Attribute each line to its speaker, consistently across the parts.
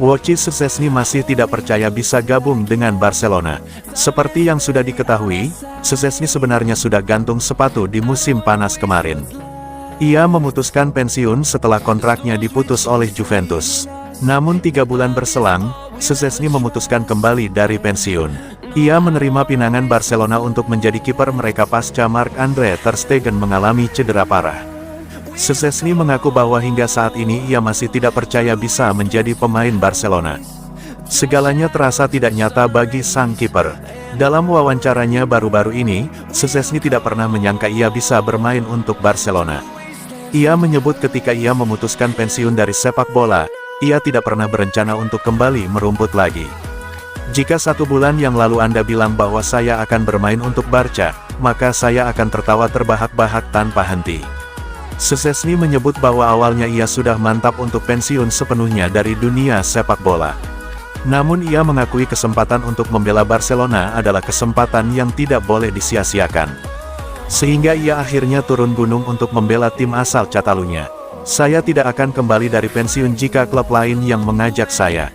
Speaker 1: Wojciech Szczęsny masih tidak percaya bisa gabung dengan Barcelona. Seperti yang sudah diketahui, Szczęsny sebenarnya sudah gantung sepatu di musim panas kemarin. Ia memutuskan pensiun setelah kontraknya diputus oleh Juventus. Namun 3 bulan berselang, Szczęsny memutuskan kembali dari pensiun. Ia menerima pinangan Barcelona untuk menjadi kiper mereka pasca Marc-Andre ter Stegen mengalami cedera parah. Szczęsny mengaku bahwa hingga saat ini ia masih tidak percaya bisa menjadi pemain Barcelona. Segalanya terasa tidak nyata bagi sang kiper. Dalam wawancaranya baru-baru ini, Szczęsny tidak pernah menyangka ia bisa bermain untuk Barcelona. Ia menyebut ketika ia memutuskan pensiun dari sepak bola, ia tidak pernah berencana untuk kembali merumput lagi. Jika 1 bulan yang lalu Anda bilang bahwa saya akan bermain untuk Barca, maka saya akan tertawa terbahak-bahak tanpa henti. Szczęsny menyebut bahwa awalnya ia sudah mantap untuk pensiun sepenuhnya dari dunia sepak bola. Namun ia mengakui kesempatan untuk membela Barcelona adalah kesempatan yang tidak boleh disia-siakan. Sehingga ia akhirnya turun gunung untuk membela tim asal Catalunya. Saya tidak akan kembali dari pensiun jika klub lain yang mengajak saya.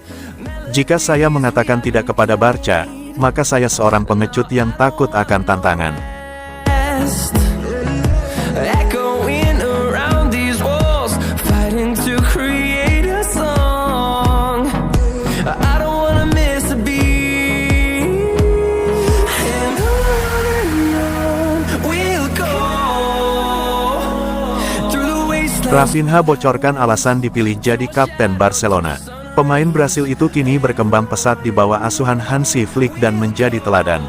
Speaker 1: Jika saya mengatakan tidak kepada Barca, maka saya seorang pengecut yang takut akan tantangan. Rafinha bocorkan alasan dipilih jadi kapten Barcelona. Pemain Brasil itu kini berkembang pesat di bawah asuhan Hansi Flick dan menjadi teladan.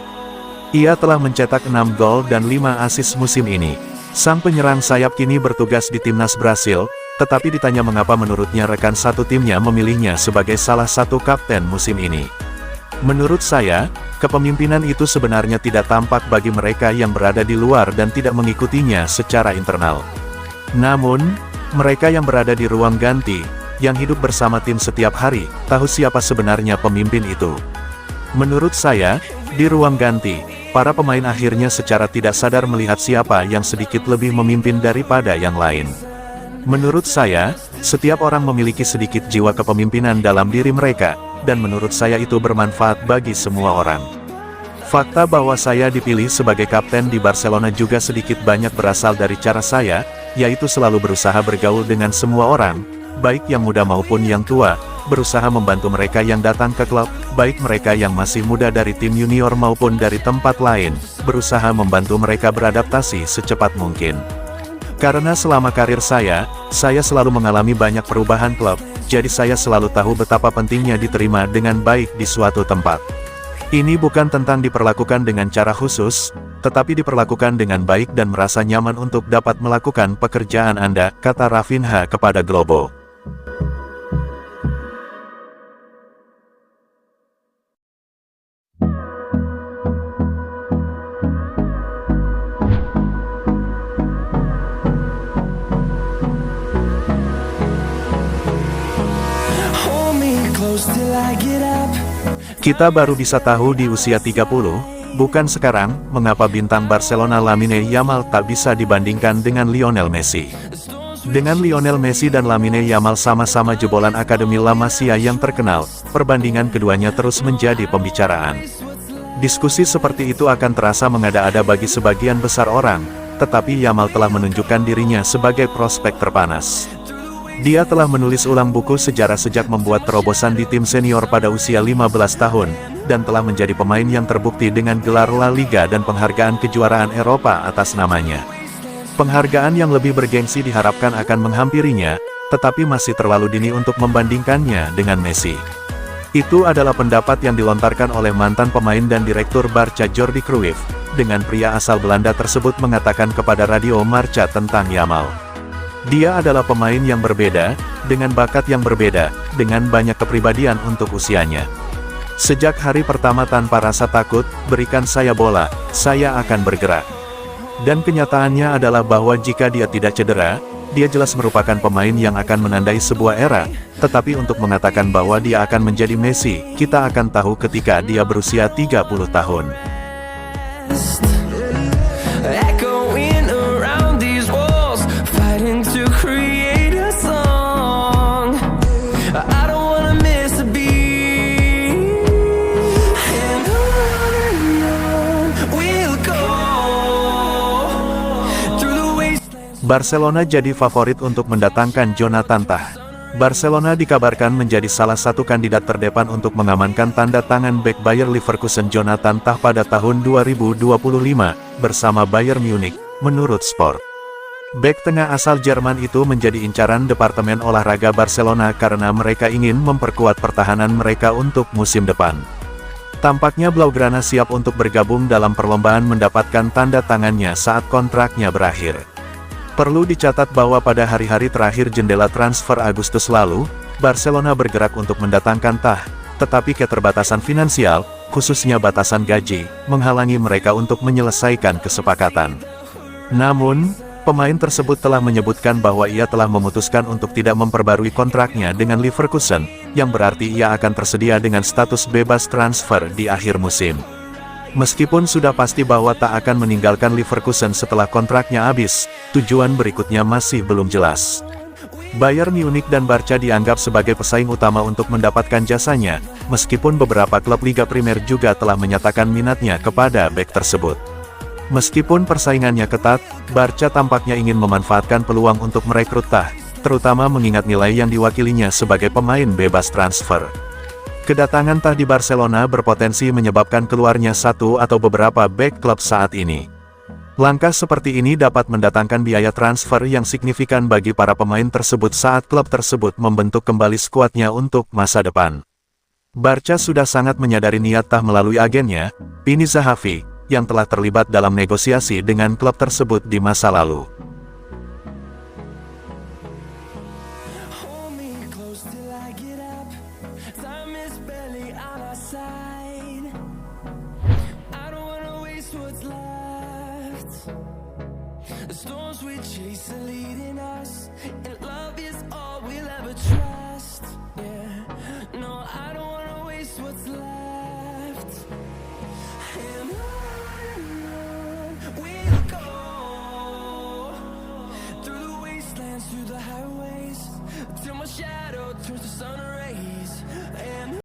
Speaker 1: Ia telah mencetak 6 gol dan 5 assist musim ini. Sang penyerang sayap kini bertugas di timnas Brasil, tetapi ditanya mengapa menurutnya rekan satu timnya memilihnya sebagai salah satu kapten musim ini. Menurut saya, kepemimpinan itu sebenarnya tidak tampak bagi mereka yang berada di luar dan tidak mengikutinya secara internal. Namun, mereka yang berada di ruang ganti, yang hidup bersama tim setiap hari, tahu siapa sebenarnya pemimpin itu. Menurut saya, di ruang ganti, para pemain akhirnya secara tidak sadar melihat siapa yang sedikit lebih memimpin daripada yang lain. Menurut saya, setiap orang memiliki sedikit jiwa kepemimpinan dalam diri mereka, dan menurut saya itu bermanfaat bagi semua orang. Fakta bahwa saya dipilih sebagai kapten di Barcelona juga sedikit banyak berasal dari cara saya, yaitu selalu berusaha bergaul dengan semua orang, baik yang muda maupun yang tua, berusaha membantu mereka yang datang ke klub, baik mereka yang masih muda dari tim junior maupun dari tempat lain, berusaha membantu mereka beradaptasi secepat mungkin. Karena selama karir saya selalu mengalami banyak perubahan klub, jadi saya selalu tahu betapa pentingnya diterima dengan baik di suatu tempat. Ini bukan tentang diperlakukan dengan cara khusus, tetapi diperlakukan dengan baik dan merasa nyaman untuk dapat melakukan pekerjaan Anda, kata Rafinha kepada Globo. Kita baru bisa tahu di usia 30, bukan sekarang, mengapa bintang Barcelona Lamine Yamal tak bisa dibandingkan dengan Lionel Messi. Dengan Lionel Messi dan Lamine Yamal sama-sama jebolan Akademi La Masia yang terkenal, perbandingan keduanya terus menjadi pembicaraan. Diskusi seperti itu akan terasa mengada-ada bagi sebagian besar orang, tetapi Yamal telah menunjukkan dirinya sebagai prospek terpanas. Dia telah menulis ulang buku sejarah sejak membuat terobosan di tim senior pada usia 15 tahun, dan telah menjadi pemain yang terbukti dengan gelar La Liga dan penghargaan kejuaraan Eropa atas namanya. Penghargaan yang lebih bergengsi diharapkan akan menghampirinya, tetapi masih terlalu dini untuk membandingkannya dengan Messi. Itu adalah pendapat yang dilontarkan oleh mantan pemain dan direktur Barca Jordi Cruyff, dengan pria asal Belanda tersebut mengatakan kepada Radio Marca tentang Yamal. Dia adalah pemain yang berbeda, dengan bakat yang berbeda, dengan banyak kepribadian untuk usianya. Sejak hari pertama tanpa rasa takut, berikan saya bola, saya akan bergerak. Dan kenyataannya adalah bahwa jika dia tidak cedera, dia jelas merupakan pemain yang akan menandai sebuah era, tetapi untuk mengatakan bahwa dia akan menjadi Messi, kita akan tahu ketika dia berusia 30 tahun. Barcelona jadi favorit untuk mendatangkan Jonathan Tah. Barcelona dikabarkan menjadi salah satu kandidat terdepan untuk mengamankan tanda tangan bek Bayer Leverkusen Jonathan Tah pada tahun 2025, bersama Bayern Munich, menurut Sport. Bek tengah asal Jerman itu menjadi incaran Departemen Olahraga Barcelona karena mereka ingin memperkuat pertahanan mereka untuk musim depan. Tampaknya Blaugrana siap untuk bergabung dalam perlombaan mendapatkan tanda tangannya saat kontraknya berakhir. Perlu dicatat bahwa pada hari-hari terakhir jendela transfer Agustus lalu, Barcelona bergerak untuk mendatangkan Tah, tetapi keterbatasan finansial, khususnya batasan gaji, menghalangi mereka untuk menyelesaikan kesepakatan. Namun, pemain tersebut telah menyebutkan bahwa ia telah memutuskan untuk tidak memperbarui kontraknya dengan Leverkusen, yang berarti ia akan tersedia dengan status bebas transfer di akhir musim. Meskipun sudah pasti bahwa tak akan meninggalkan Leverkusen setelah kontraknya habis, tujuan berikutnya masih belum jelas. Bayern Munich dan Barca dianggap sebagai pesaing utama untuk mendapatkan jasanya, meskipun beberapa klub Liga Primer juga telah menyatakan minatnya kepada bek tersebut. Meskipun persaingannya ketat, Barca tampaknya ingin memanfaatkan peluang untuk merekrut Tah, terutama mengingat nilai yang diwakilinya sebagai pemain bebas transfer. Kedatangan Tah di Barcelona berpotensi menyebabkan keluarnya satu atau beberapa bek klub saat ini. Langkah seperti ini dapat mendatangkan biaya transfer yang signifikan bagi para pemain tersebut saat klub tersebut membentuk kembali skuadnya untuk masa depan. Barca sudah sangat menyadari niat Tah melalui agennya, Pini Zahavi, yang telah terlibat dalam negosiasi dengan klub tersebut di masa lalu.
Speaker 2: The storms we chase are leading us, and love is all we'll ever trust. Yeah, no, I don't wanna waste what's left. And on we'll go, through the wastelands, through the highways, till my shadow turns to sun.